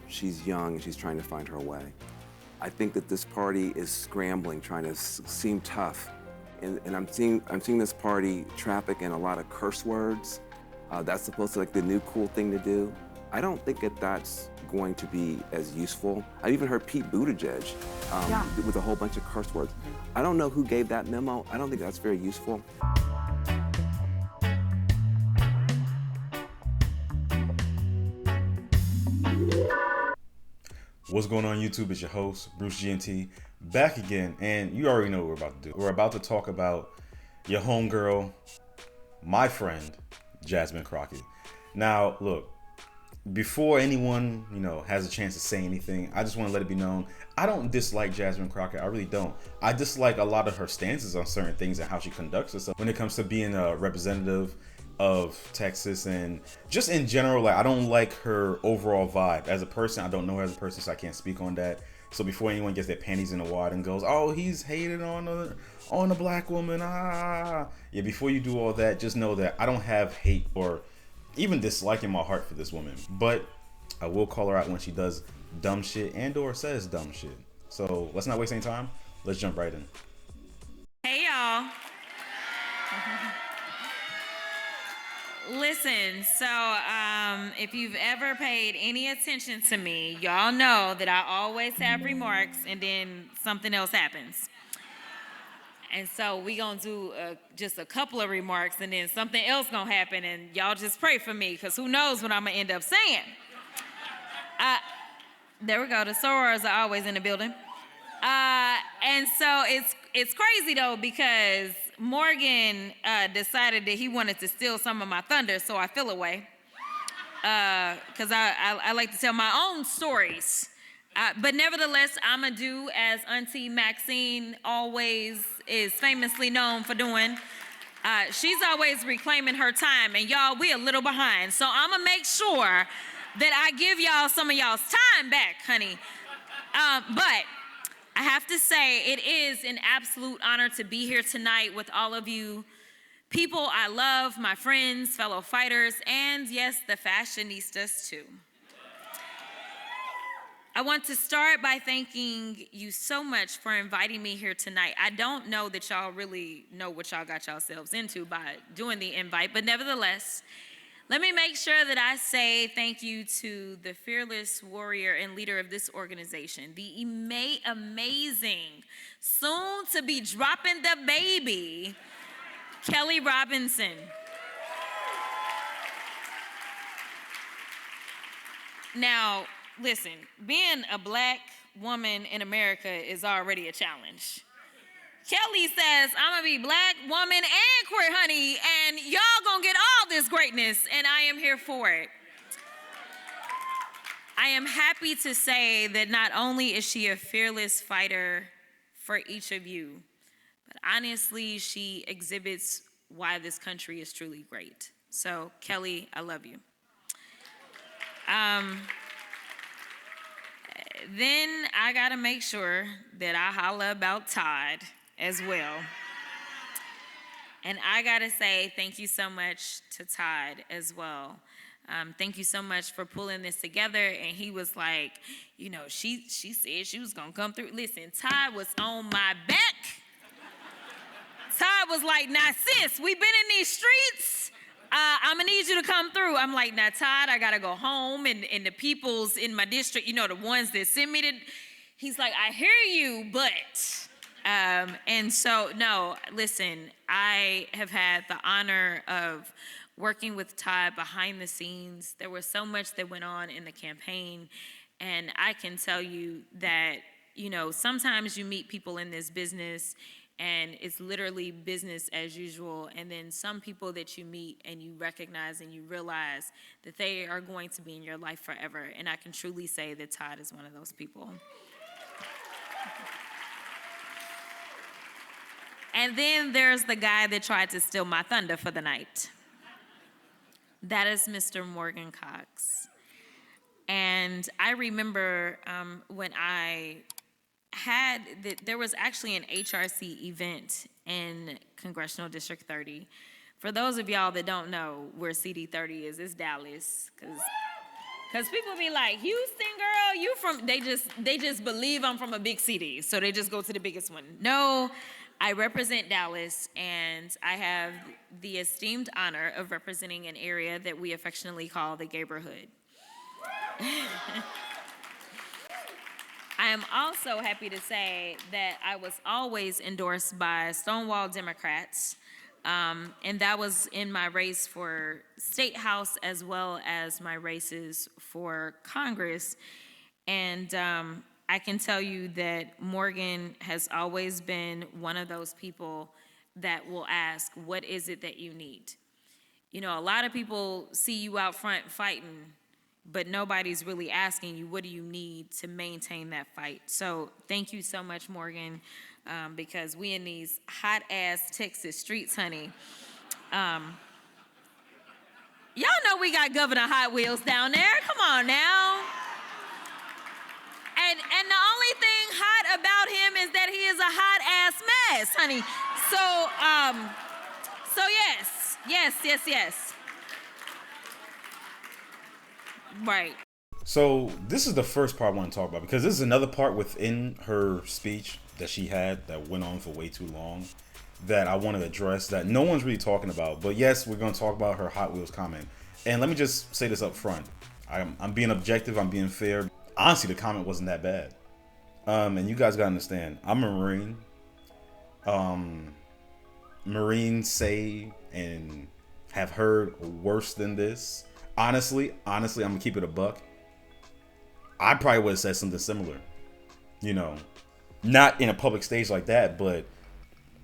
She's young and she's trying to find her way. I think that this party is scrambling, trying to seem tough. And I'm seeing this party traffic in a lot of curse words. That's supposed to be like the new cool thing to do. I don't think that that's going to be as useful. I've even heard Pete Buttigieg with a whole bunch of curse words. I don't know who gave that memo. I don't think that's very useful. What's going on YouTube? It's your host, Bruce GNT, back again, and you already know what we're about to do. We're about to talk about your homegirl, my friend, Jasmine Crockett. Now, look, before anyone, has a chance to say anything, I just want to let it be known, I don't dislike Jasmine Crockett. I really don't. I dislike a lot of her stances on certain things and how she conducts herself when it comes to being a representative of Texas and just in general. Like, I don't like her overall vibe as a person. I don't know her as a person, so I can't speak on that. So before anyone gets their panties in the wad and goes, "Oh, he's hated on a black woman," yeah, before you do all that, just know that I don't have hate or even dislike in my heart for this woman, but I will call her out when she does dumb shit and or says dumb shit. So let's not waste any time. Let's jump right in. Hey, y'all. Listen, so if you've ever paid any attention to me, y'all know that I always have remarks and then something else happens. And so we gonna do just a couple of remarks and then something else gonna happen, and y'all just pray for me, because who knows what I'm gonna end up saying. There we go, the sorors are always in the building. And so it's crazy though, because Morgan decided that he wanted to steal some of my thunder, so I feel away. Because I like to tell my own stories. But nevertheless, I'm going to do as Auntie Maxine always is famously known for doing. She's always reclaiming her time, and y'all, we a little behind. So I'm going to make sure that I give y'all some of y'all's time back, honey. But I have to say, it is an absolute honor to be here tonight with all of you people I love, my friends, fellow fighters, and yes, the fashionistas too. I want to start by thanking you so much for inviting me here tonight. I don't know that y'all really know what y'all got yourselves into by doing the invite, but nevertheless, let me make sure that I say thank you to the fearless warrior and leader of this organization, the amazing, soon to be dropping the baby, Kelly Robinson. Now, listen, being a black woman in America is already a challenge. Kelly says, I'm gonna be black, woman, and queer, honey, and y'all gonna get all this greatness, and I am here for it. I am happy to say that not only is she a fearless fighter for each of you, but honestly, she exhibits why this country is truly great. So, Kelly, I love you. Then I gotta make sure that I holla about Todd as well. And I gotta say thank you so much to Todd as well. Thank you so much for pulling this together. And he was like, she said she was gonna come through. Listen, Todd was on my back. Todd was like, "Now sis, we been in these streets. I'm gonna need you to come through." I'm like, "Now Todd, I gotta go home, and the peoples in my district, the ones that send me to," he's like, "I hear you, but," and so, no, listen, I have had the honor of working with Todd behind the scenes. There was so much that went on in the campaign, and I can tell you that, sometimes you meet people in this business and it's literally business as usual, and then some people that you meet and you recognize and you realize that they are going to be in your life forever, and I can truly say that Todd is one of those people. And then there's the guy that tried to steal my thunder for the night. That is Mr. Morgan Cox. And I remember when there was actually an HRC event in Congressional District 30. For those of y'all that don't know where CD 30 is, it's Dallas, because Because people be like, Houston, girl, you from, they just believe I'm from a big city, so they just go to the biggest one. No, I represent Dallas, and I have the esteemed honor of representing an area that we affectionately call the Gayborhood. I am also happy to say that I was always endorsed by Stonewall Democrats, and that was in my race for State House as well as my races for Congress. And I can tell you that Morgan has always been one of those people that will ask, what is it that you need? You know, a lot of people see you out front fighting, but nobody's really asking you, what do you need to maintain that fight? So thank you so much, Morgan, because we in these hot-ass Texas streets, honey. Y'all know we got Governor Hot Wheels down there. Come on now. And the only thing hot about him is that he is a hot-ass mess, honey. So yes. Right. So this is the first part I want to talk about, because this is another part within her speech that she had that went on for way too long that I want to address that no one's really talking about. But yes, we're going to talk about her Hot Wheels comment. And let me just say this up front. I'm being objective. I'm being fair. Honestly, the comment wasn't that bad. And you guys got to understand, I'm a Marine. Marines say and have heard worse than this. Honestly, I'm gonna keep it a buck. I probably would have said something similar, you know, not in a public stage like that. But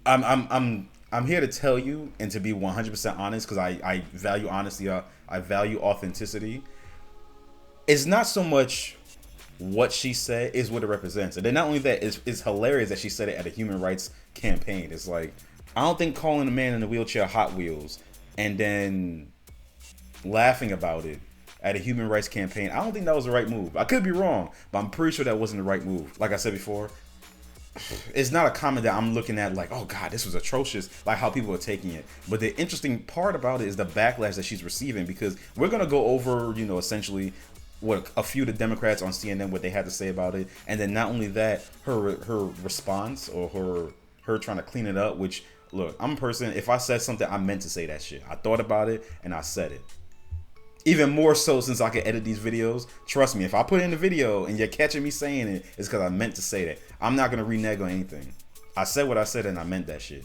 I'm here to tell you and to be 100% honest, because I value honesty. I value authenticity. It's not so much what she said, is what it represents. And then not only that, it's hilarious that she said it at a human rights campaign. It's like, I don't think calling a man in a wheelchair Hot Wheels and then laughing about it at a human rights campaign, I don't think that was the right move. I could be wrong, but I'm pretty sure that wasn't the right move. Like I said before, it's not a comment that I'm looking at like, oh God, this was atrocious, like how people are taking it. But the interesting part about it is the backlash that she's receiving, because we're going to go over, you know, essentially what a few of the Democrats on CNN, what they had to say about it. And then not only that, her response, or her trying to clean it up, which, look, I'm a person, if I said something, I meant to say that shit. I thought about it and I said it. Even more so since I can edit these videos. Trust me, if I put in the video and you're catching me saying it, it's because I meant to say that. I'm not going to renege on anything. I said what I said and I meant that shit.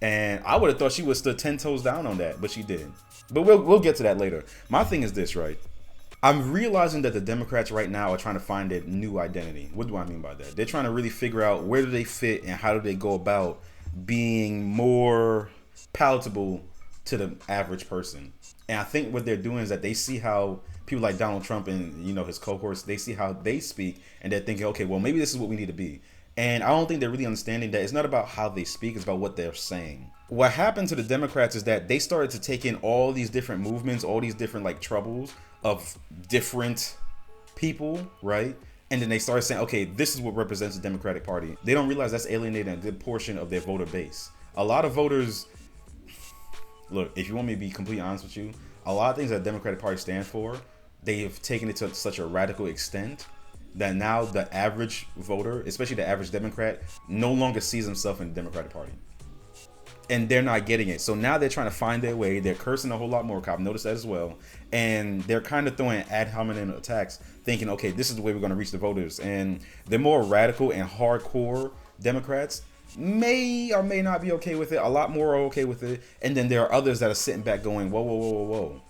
And I would have thought she would have stood 10 toes down on that, but she didn't. But we'll get to that later. My thing is this, right? I'm realizing that the Democrats right now are trying to find a new identity. What do I mean by that? They're trying to really figure out where do they fit and how do they go about being more palatable to the average person. And I think what they're doing is that they see how people like Donald Trump and, you know, his cohorts, they see how they speak and they're thinking, okay, well, maybe this is what we need to be. And I don't think they're really understanding that it's not about how they speak, it's about what they're saying. What happened to the Democrats is that they started to take in all these different movements, all these different like troubles of different people, right? And then they started saying, okay, this is what represents the Democratic Party. They don't realize that's alienating a good portion of their voter base. A lot of voters, look, if you want me to be completely honest with you, a lot of things that the Democratic Party stands for, they have taken it to such a radical extent that now the average voter, especially the average Democrat, no longer sees himself in the Democratic Party. And they're not getting it. So now they're trying to find their way. They're cursing a whole lot more. I've noticed that as well. And they're kind of throwing ad hominem attacks, thinking, okay, this is the way we're going to reach the voters. And the more radical and hardcore Democrats may or may not be okay with it. A lot more are okay with it. And then there are others that are sitting back going, whoa.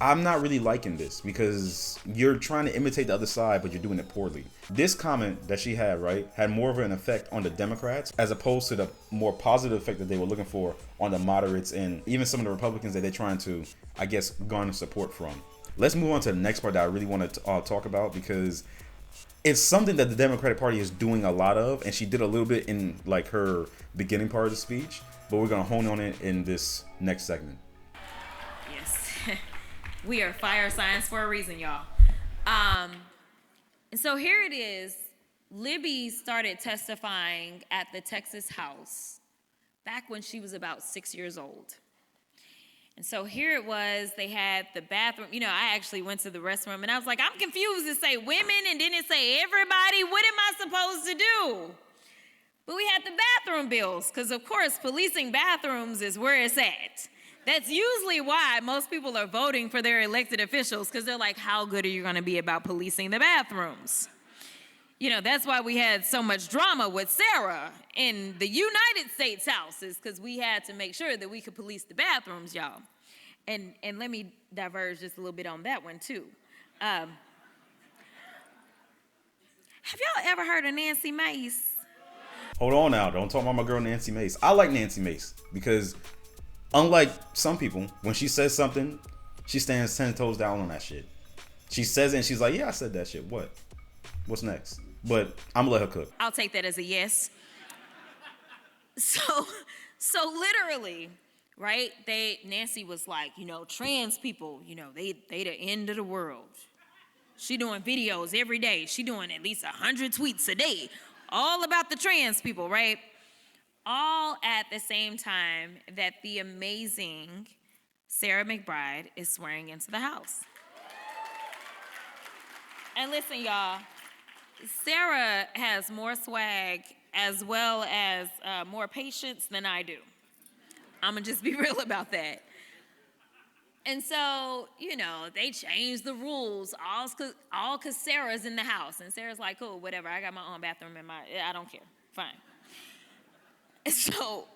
I'm not really liking this, because you're trying to imitate the other side, but you're doing it poorly. This comment that she had, right, had more of an effect on the Democrats as opposed to the more positive effect that they were looking for on the moderates and even some of the Republicans that they're trying to, I guess, garner support from. Let's move on to the next part that I really want to talk about, because it's something that the Democratic Party is doing a lot of, and she did a little bit in like her beginning part of the speech, but we're going to hone on it in this next segment. Yes. We are fire signs for a reason, y'all. And so here it is. Libby started testifying at the Texas House back when she was about 6 years old. And so here it was, they had the bathroom. You know, I actually went to the restroom and I was like, I'm confused. It say women and then it say everybody. What am I supposed to do? But we had the bathroom bills because, of course, policing bathrooms is where it's at. That's usually why most people are voting for their elected officials, because they're like, how good are you going to be about policing the bathrooms? You know, that's why we had so much drama with Sarah in the United States House, is because we had to make sure that we could police the bathrooms, y'all. And let me diverge just a little bit on that one, too. Have y'all ever heard of Nancy Mace? Hold on now. Don't talk about my girl Nancy Mace. I like Nancy Mace because unlike some people, when she says something, she stands 10 toes down on that shit. She says it and she's like, yeah, I said that shit. What? What's next? But I'm gonna let her cook. I'll take that as a yes. So literally, right? Nancy was like, you know, trans people, you know, they the end of the world. She doing videos every day. She doing at least 100 tweets a day, all about the trans people, right? All at the same time that the amazing Sarah McBride is swearing into the House. And listen, y'all, Sarah has more swag as well as more patience than I do. I'm gonna just be real about that. And so, you know, they changed the rules all cause Sarah's in the house. And Sarah's like, cool, whatever, I got my own bathroom I don't care, fine. And so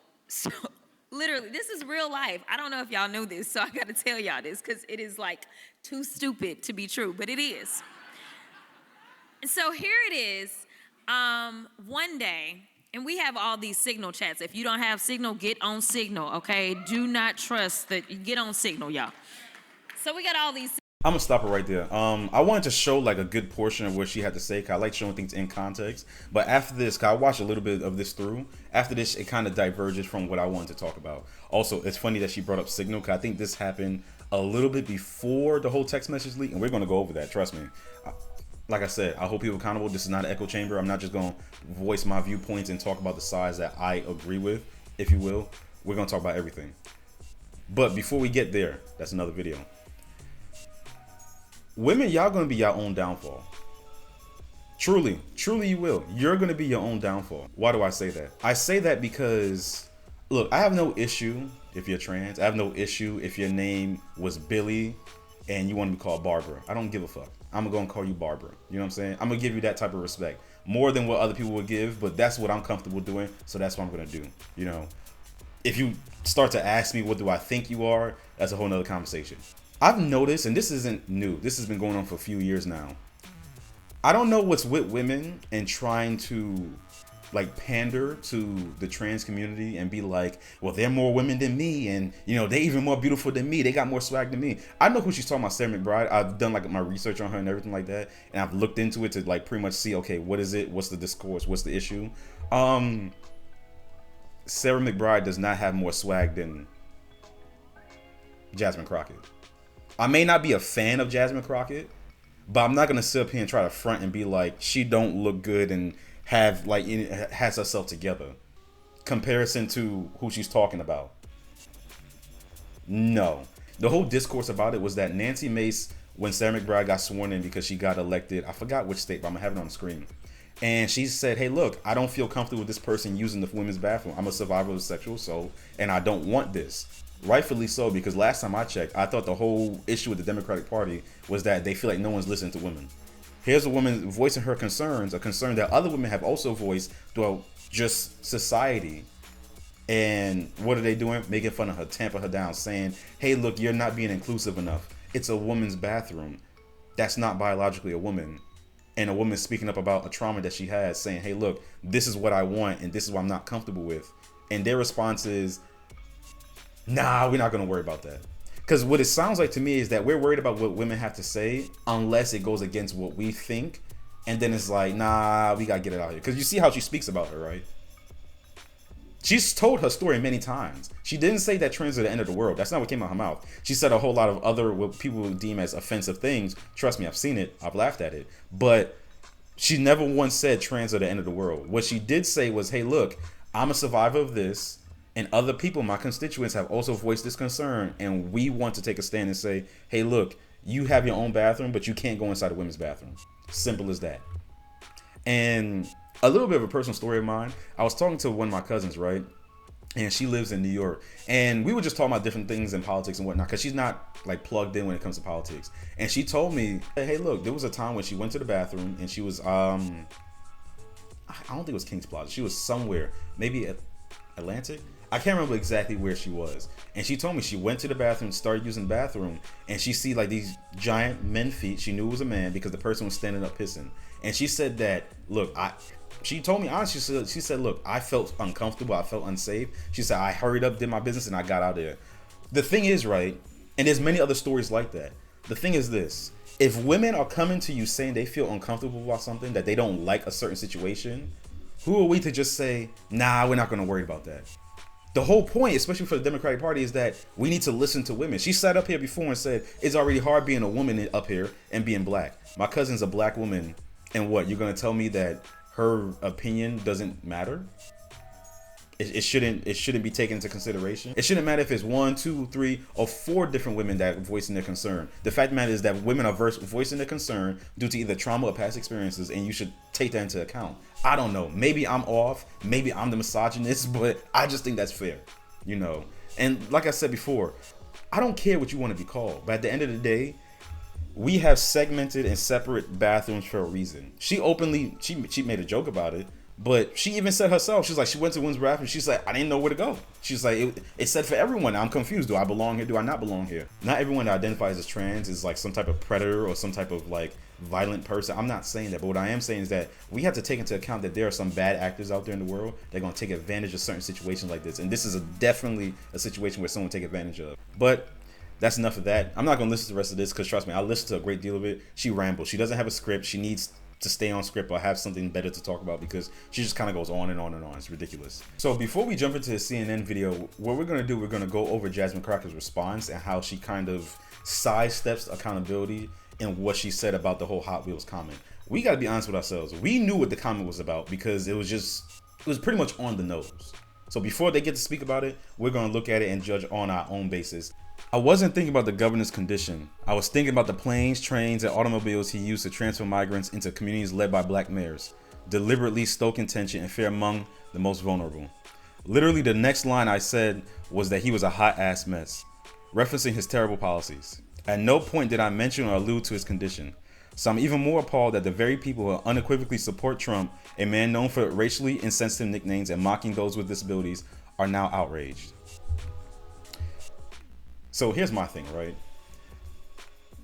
literally, this is real life. I don't know if y'all know this, so I gotta tell y'all this, cause it is like too stupid to be true, but it is. And so here it is, one day, and we have all these Signal chats. If you don't have Signal, get on Signal, okay? Do not trust that, get on Signal, y'all. So we got all these. I'm gonna stop it right there. I wanted to show like a good portion of what she had to say, cause I like showing things in context. But after this, cause I watched a little bit of this through. After this, it kind of diverges from what I wanted to talk about. Also, it's funny that she brought up Signal, cause I think this happened a little bit before the whole text message leak, and we're gonna go over that, trust me. Like I said, I hold people accountable. This is not an echo chamber. I'm not just going to voice my viewpoints and talk about the sides that I agree with, if you will. We're going to talk about everything. But before we get there, that's another video. Women, y'all going to be your own downfall. Truly you will. You're going to be your own downfall. Why do I say that? I say that because, look, I have no issue if you're trans. I have no issue if your name was Billy and you want to be called Barbara. I don't give a fuck. I'm going to call you Barbara. You know what I'm saying? I'm going to give you that type of respect. More than what other people would give, but that's what I'm comfortable doing, so that's what I'm going to do. You know, if you start to ask me what do I think you are, that's a whole nother conversation. I've noticed, and this isn't new, this has been going on for a few years now. I don't know what's with women and trying to like pander to the trans community and be like, well, they're more women than me, and you know, they even more beautiful than me, they got more swag than me. I know who she's talking about, Sarah McBride. I've done like my research on her and everything like that, and I've looked into it to like pretty much see, okay, what is it, what's the discourse, what's the issue. Sarah McBride does not have more swag than Jasmine Crockett. I may not be a fan of Jasmine Crockett, but I'm not gonna sit up here and try to front and be like, she don't look good and have like has herself together comparison to who she's talking about. No, the whole discourse about it was that Nancy Mace, when Sarah McBride got sworn in because she got elected, I forgot which state, but I'm gonna have it on the screen, and she said, hey look, I don't feel comfortable with this person using the women's bathroom. I'm a survivor of sexual assault and I don't want this. Rightfully so, because last time I checked, I thought the whole issue with the Democratic Party was that they feel like no one's listening to women. Here's a woman voicing her concerns, a concern that other women have also voiced throughout just society. And what are they doing? Making fun of her, tamping her down, saying, hey, look, you're not being inclusive enough. It's a woman's bathroom. That's not biologically a woman. And a woman speaking up about a trauma that she has, saying, hey, look, this is what I want and this is what I'm not comfortable with. And their response is, nah, we're not going to worry about that. Because what it sounds like to me is that we're worried about what women have to say unless it goes against what we think. And then it's like, nah, we got to get it out here. Because you see how she speaks about her, right? She's told her story many times. She didn't say that trans are the end of the world. That's not what came out of her mouth. She said a whole lot of other, what people deem as offensive things. Trust me, I've seen it. I've laughed at it. But she never once said trans are the end of the world. What she did say was, hey, look, I'm a survivor of this. And other people, my constituents, have also voiced this concern, and we want to take a stand and say, hey, look, you have your own bathroom, but you can't go inside a women's bathroom. Simple as that. And a little bit of a personal story of mine. I was talking to one of my cousins, right? And she lives in New York. And we were just talking about different things in politics and whatnot, because she's not like plugged in when it comes to politics. And she told me, hey, look, there was a time when she went to the bathroom and she was, I don't think it was King's Plaza. She was somewhere, maybe at Atlantic. I can't remember exactly where she was. And she told me she went to the bathroom, started using the bathroom, and she see like these giant men feet. She knew it was a man because the person was standing up pissing. And she said that, look, she told me honestly, she said, look, I felt uncomfortable. I felt unsafe. She said, I hurried up, did my business, and I got out of there. The thing is, right, and there's many other stories like that. The thing is this. If women are coming to you saying they feel uncomfortable about something, that they don't like a certain situation, who are we to just say, nah, we're not going to worry about that? The whole point, especially for the Democratic Party, is that we need to listen to women. She sat up here before and said, it's already hard being a woman up here and being black. My cousin's a black woman, and what? You're going to tell me that her opinion doesn't matter? It shouldn't be taken into consideration. It shouldn't matter if it's 1, 2, 3, or 4 different women that are voicing their concern. The fact of the matter is that women are voicing their concern due to either trauma or past experiences, and you should take that into account. I don't know. Maybe I'm off. Maybe I'm the misogynist, but I just think that's fair, you know. And like I said before, I don't care what you want to be called, but at the end of the day, we have segmented and separate bathrooms for a reason. She made a joke about it, but she even said herself, she's like, she went to women's bathroom. She's like, I didn't know where to go. She's like, it said for everyone. I'm confused. Do I belong here? Do I not belong here? Not everyone that identifies as trans is like some type of predator or some type of like violent person. I'm not saying that, but what I am saying is that we have to take into account that there are some bad actors out there in the world that are going to take advantage of certain situations like this. And this is definitely a situation where someone take advantage of. But that's enough of that. I'm not going to listen to the rest of this because trust me, I listen to a great deal of it. She rambles. She doesn't have a script. She needs to stay on script or have something better to talk about because she just kind of goes on and on and on. It's ridiculous. So before we jump into the CNN video, what we're going to do, we're going to go over Jasmine Crockett's response and how she kind of sidesteps accountability and what she said about the whole Hot Wheels comment. We got to be honest with ourselves. We knew what the comment was about because it was pretty much on the nose. So before they get to speak about it, we're going to look at it and judge on our own basis. I wasn't thinking about the governor's condition. I was thinking about the planes, trains, and automobiles he used to transfer migrants into communities led by black mayors, deliberately stoking tension and fear among the most vulnerable. Literally, the next line I said was that he was a hot-ass mess, referencing his terrible policies. At no point did I mention or allude to his condition. So I'm even more appalled that the very people who unequivocally support Trump, a man known for racially insensitive nicknames and mocking those with disabilities, are now outraged. So here's my thing, right?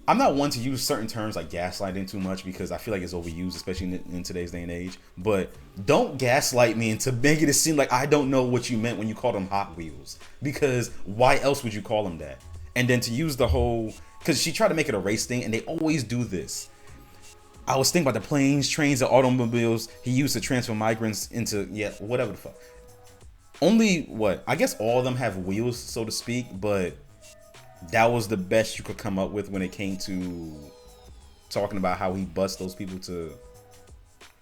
I'm not one to use certain terms like gaslighting too much because I feel like it's overused, especially in today's day and age. But don't gaslight me into making it seem like I don't know what you meant when you called them Hot Wheels. Because why else would you call them that? And then to use the whole, because she tried to make it a race thing, and they always do this. I was thinking about the planes, trains, and automobiles he used to transfer migrants into, whatever the fuck. Only, I guess all of them have wheels, so to speak, but that was the best you could come up with when it came to talking about how he bussed those people to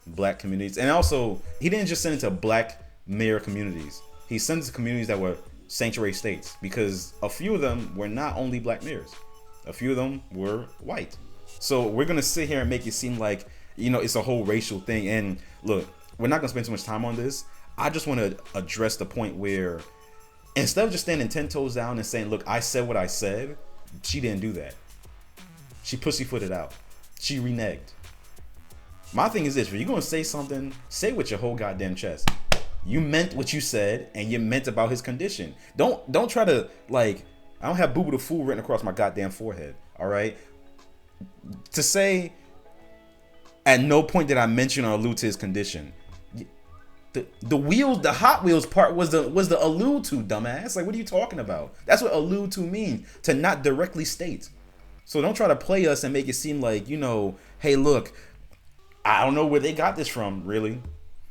black communities. And also, he didn't just send it to black mayor communities. He sent it to communities that were sanctuary states because a few of them were not only black mayors. A few of them were white. So we're going to sit here and make it seem like, it's a whole racial thing. And look, we're not going to spend too much time on this. I just want to address the point where instead of just standing 10 toes down and saying, look, I said what I said, she didn't do that. She pussyfooted out. She reneged. My thing is this, if you're going to say something, say with your whole goddamn chest. You meant what you said, and you meant about his condition. Don't try to, I don't have Boo Boo the Fool written across my goddamn forehead, all right? To say, at no point did I mention or allude to his condition. The Hot Wheels part was the allude to, dumbass. Like, what are you talking about? That's what allude to mean, to not directly state. So don't try to play us and make it seem like, hey, look, I don't know where they got this from, really.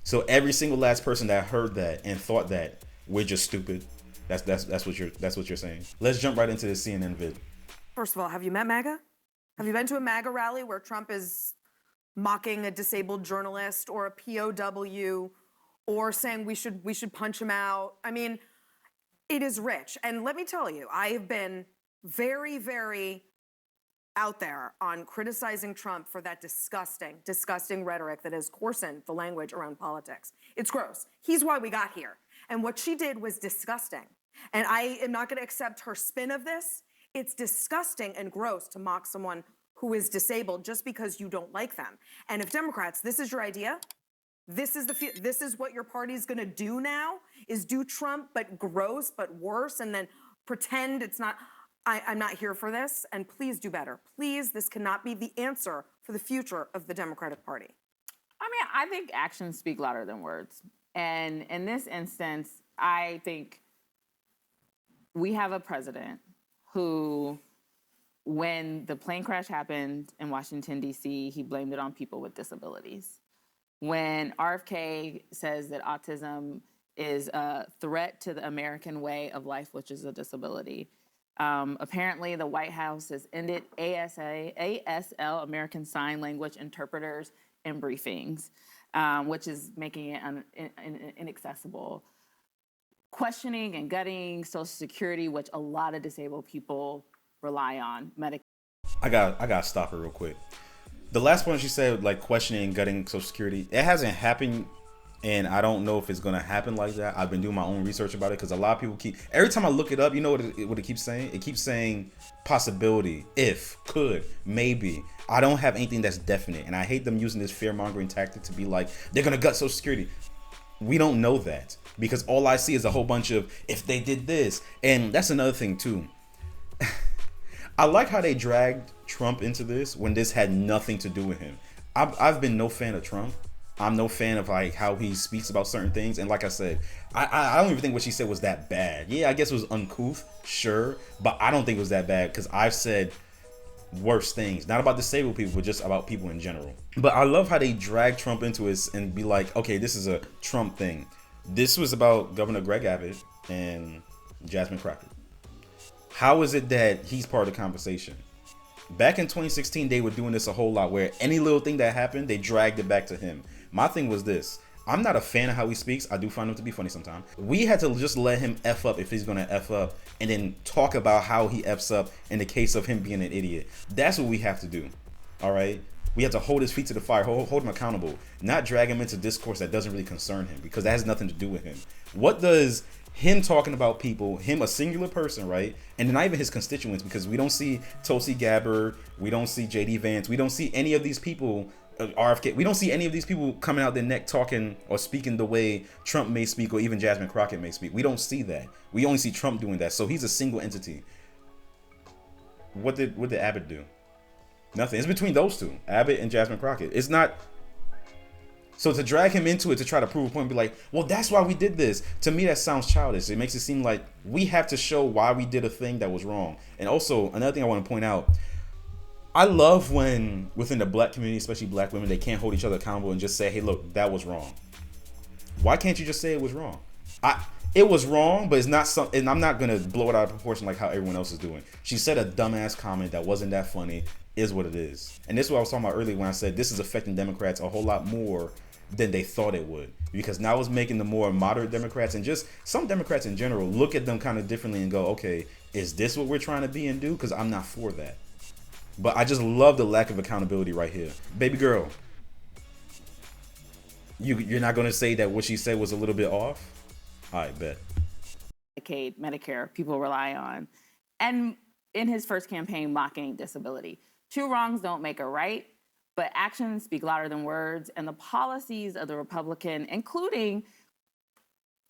So every single last person that heard that and thought that we're just stupid. That's what you're saying. Let's jump right into the CNN vid. First of all, have you met MAGA? Have you been to a MAGA rally where Trump is mocking a disabled journalist or a POW? Or saying we should punch him out. I mean, It is rich. And let me tell you, I have been very, very out there on criticizing Trump for that disgusting, disgusting rhetoric that has coarsened the language around politics. It's gross. He's why we got here. And what she did was disgusting. And I am not going to accept her spin of this. It's disgusting and gross to mock someone who is disabled just because you don't like them. And if Democrats, this is your idea, this is what your party's going to do now, is do Trump but gross but worse and then pretend it's not. I'm not here for this, and please do better. Please, this cannot be the answer for the future of the Democratic Party. I mean, I think actions speak louder than words. And in this instance, I think we have a president who, when the plane crash happened in Washington, D.C., he blamed it on people with disabilities. When RFK says that autism is a threat to the American way of life, which is a disability, apparently the White House has ended ASL, American Sign Language interpreters, in briefings, which is making it inaccessible. Questioning and gutting Social Security, which a lot of disabled people rely on. I gotta stop her real quick. The last point she said, like questioning and gutting Social Security, it hasn't happened. And I don't know if it's going to happen like that. I've been doing my own research about it because a lot of people every time I look it up, you know what it keeps saying? It keeps saying possibility, if, could, maybe. I don't have anything that's definite. And I hate them using this fear-mongering tactic to be like, they're going to gut Social Security. We don't know that because all I see is a whole bunch of, if they did this. And that's another thing too. I like how they dragged Trump into this when this had nothing to do with him. I've been no fan of Trump. I'm no fan of like how he speaks about certain things. And like I said, I don't even think what she said was that bad. Yeah, I guess it was uncouth, sure. But I don't think it was that bad because I've said worse things. Not about disabled people, but just about people in general. But I love how they drag Trump into it and be like, okay, this is a Trump thing. This was about Governor Greg Abbott and Jasmine Crockett. How is it that he's part of the conversation? Back in 2016, they were doing this a whole lot where any little thing that happened, they dragged it back to him. My thing was this. I'm not a fan of how he speaks. I do find him to be funny sometimes. We had to just let him F up if he's going to F up and then talk about how he Fs up in the case of him being an idiot. That's what we have to do. All right? We have to hold his feet to the fire, hold him accountable, not drag him into discourse that doesn't really concern him because that has nothing to do with him. What does him talking about people, him a singular person, right? And not even his constituents because we don't see Tulsi Gabbard, we don't see JD Vance, we don't see any of these people RFK, we don't see any of these people coming out their neck talking or speaking the way Trump may speak or even Jasmine Crockett may speak. We don't see that. We only see Trump doing that. So he's a single entity. What did Abbott do? Nothing. It's between those two, Abbott and Jasmine Crockett. It's not. So to drag him into it to try to prove a point and be like, well, that's why we did this. To me, that sounds childish. It makes it seem like we have to show why we did a thing that was wrong. And also, another thing I want to point out, I love when within the black community, especially black women, they can't hold each other accountable and just say, hey, look, that was wrong. Why can't you just say it was wrong? It was wrong, but it's not something, and I'm not going to blow it out of proportion like how everyone else is doing. She said a dumbass comment that wasn't that funny, is what it is. And this is what I was talking about earlier when I said this is affecting Democrats a whole lot more than they thought it would. Because now it's making the more moderate Democrats and just some Democrats in general look at them kind of differently and go, okay, is this what we're trying to be and do? Because I'm not for that. But I just love the lack of accountability right here. Baby girl, you're not going to say that what she said was a little bit off? All right, bet. Medicaid, Medicare, people rely on. And in his first campaign, mocking disability. Two wrongs don't make a right, but actions speak louder than words. And the policies of the Republican, including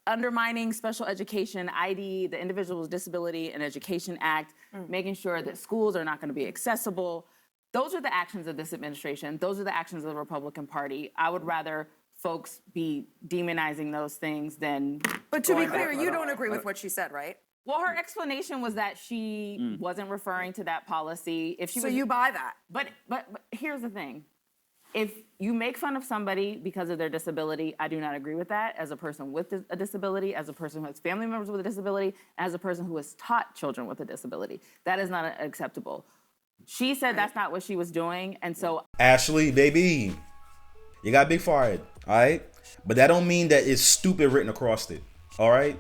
undermining special education, ID, the Individuals with Disability and Education Act, making sure that schools are not going to be accessible. Those are the actions of this administration. Those are the actions of the Republican Party. I would rather folks be demonizing those things than... But to be clear, you don't agree with what she said, right? Well, her explanation was that she wasn't referring to that policy. If she So was, you buy that? But here's the thing. If you make fun of somebody because of their disability, I do not agree with that. As a person with a disability, as a person who has family members with a disability, as a person who has taught children with a disability, that is not acceptable. She said that's not what she was doing, and so... Ashley, baby, you got big forehead, all right? But that don't mean that it's stupid written across it, all right?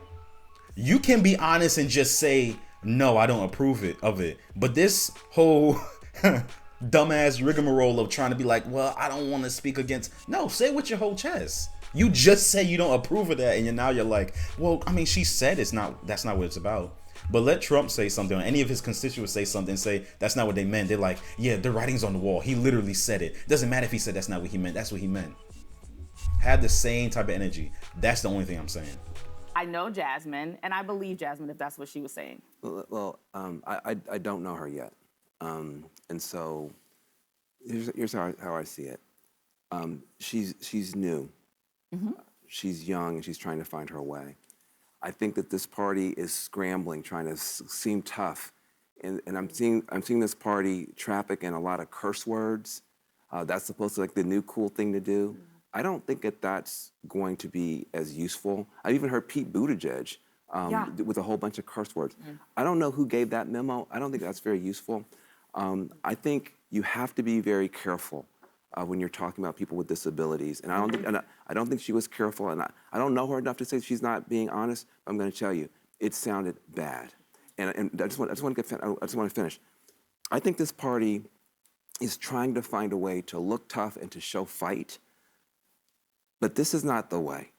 You can be honest and just say, no, I don't approve of it. But this whole dumbass rigmarole of trying to be like, well, I don't want to speak against. No, say it with your whole chest. You just say you don't approve of that, and now you're like, well, I mean, she said that's not what it's about. But let Trump say something, or any of his constituents say something, and say that's not what they meant. They're like, yeah, the writing's on the wall. He literally said it. Doesn't matter if he said that's not what he meant. That's what he meant. Have the same type of energy. That's the only thing I'm saying. I know Jasmine, and I believe Jasmine if that's what she was saying. Well, I don't know her yet, and so here's how I see it. She's new. She's young and she's trying to find her way. I think that this party is scrambling, trying to seem tough, and I'm seeing this party traffic in a lot of curse words. That's supposed to be like the new cool thing to do. I don't think that's going to be as useful. I even heard Pete Buttigieg with a whole bunch of curse words. I don't know who gave that memo. I don't think that's very useful. I think you have to be very careful when you're talking about people with disabilities. And I don't think she was careful, and I don't know her enough to say she's not being honest. But I'm going to tell you, it sounded bad. And I just want to finish. I think this party is trying to find a way to look tough and to show fight, but this is not the way.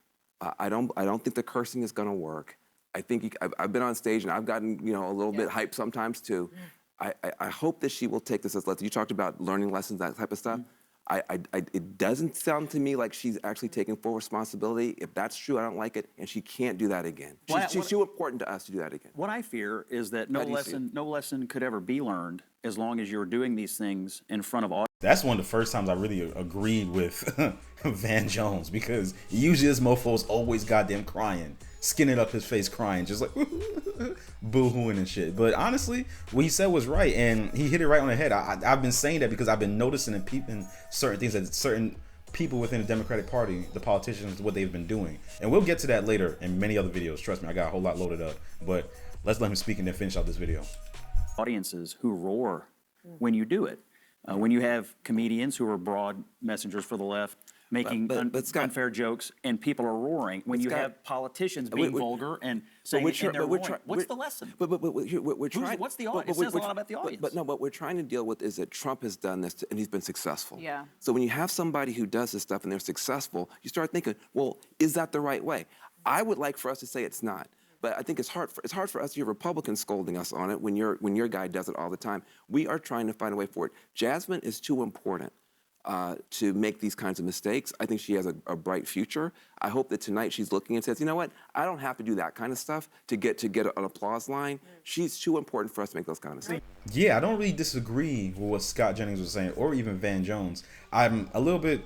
I don't think the cursing is going to work. I think I've been on stage and I've gotten a little bit hyped sometimes too. I hope that she will take this as lessons. You talked about learning lessons, that type of stuff. It doesn't sound to me like she's actually taking full responsibility. If that's true, I don't like it, and she can't do that again. She's too important to us to do that again. What I fear is that no lesson could ever be learned as long as you're doing these things in front of audience. That's one of the first times I really agreed with Van Jones, because usually this mofo's always goddamn crying, skinning up his face crying, just like boo-hooing and shit. But honestly, what he said was right, and he hit it right on the head. I've been saying that because I've been noticing and peeping certain things that certain people within the Democratic Party, the politicians, what they've been doing. And we'll get to that later in many other videos. Trust me, I got a whole lot loaded up. But let's let him speak and then finish out this video. Audiences who roar when you do it. When you have comedians who are broad messengers for the left making unfair jokes and people are roaring, when you have politicians being vulgar and saying it in their roaring, what's the lesson? We're trying. What's the audience? It says a lot about the audience. But what we're trying to deal with is that Trump has done this and he's been successful. Yeah. So when you have somebody who does this stuff and they're successful, you start thinking, well, is that the right way? I would like for us to say it's not. But I think it's hard for us to hear Republicans scolding us on it when your guy does it all the time. We are trying to find a way forward. Jasmine is too important to make these kinds of mistakes. I think she has a bright future. I hope that tonight she's looking and says, you know what? I don't have to do that kind of stuff to get an applause line. She's too important for us to make those kind of mistakes. Yeah, I don't really disagree with what Scott Jennings was saying, or even Van Jones. I'm a little bit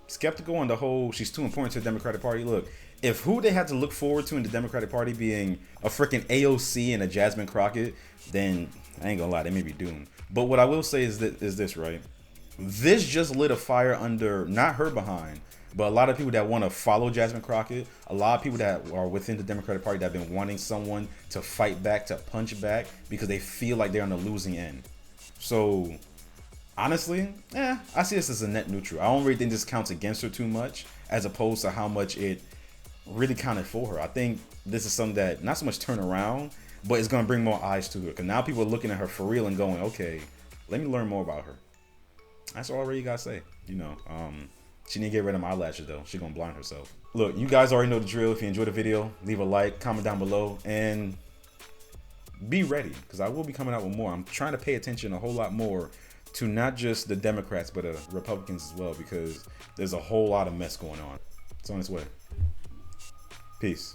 skeptical on the whole she's too important to the Democratic Party. Look, if who they had to look forward to in the Democratic Party being a freaking AOC and a Jasmine Crockett, then I ain't gonna lie, they may be doomed. But what I will say is this, right? This just lit a fire under, not her behind, but a lot of people that want to follow Jasmine Crockett, a lot of people that are within the Democratic Party that have been wanting someone to fight back, to punch back, because they feel like they're on the losing end. So honestly, I see this as a net neutral. I don't really think this counts against her too much, as opposed to how much it really counted for her. I think this is something that not so much turn around, but it's going to bring more eyes to her, because now people are looking at her for real and going, okay, let me learn more about her. That's all I really got to say. She didn't get rid of my eyelashes though. She's going to blind herself. Look, you guys already know the drill. If you enjoyed the video, leave a like, comment down below, and be ready, because I will be coming out with more. I'm trying to pay attention a whole lot more to not just the Democrats, but the Republicans as well, because there's a whole lot of mess going on. It's on its way. Peace.